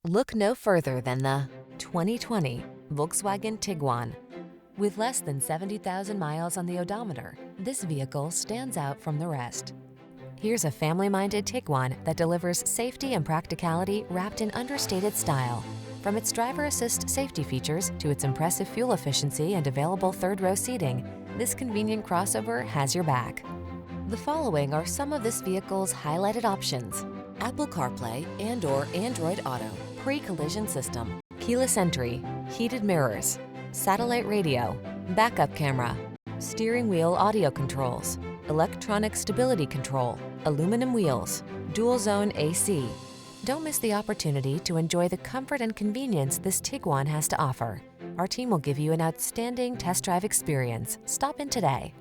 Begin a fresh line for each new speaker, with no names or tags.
Look no further than the 2020 Volkswagen Tiguan. With less than 70,000 miles on the odometer, this vehicle stands out from the rest. Here's a family-minded Tiguan that delivers safety and practicality wrapped in understated style. From its driver assist safety features to its impressive fuel efficiency and available third-row seating, this convenient crossover has your back. The following are some of this vehicle's highlighted options: Apple CarPlay and/or Android Auto, pre-collision system, keyless entry, heated mirrors, satellite radio, backup camera, steering wheel audio controls, electronic stability control, aluminum wheels, dual zone AC. Don't miss the opportunity to enjoy the comfort and convenience this Tiguan has to offer. Our team will give you an outstanding test drive experience. Stop in today.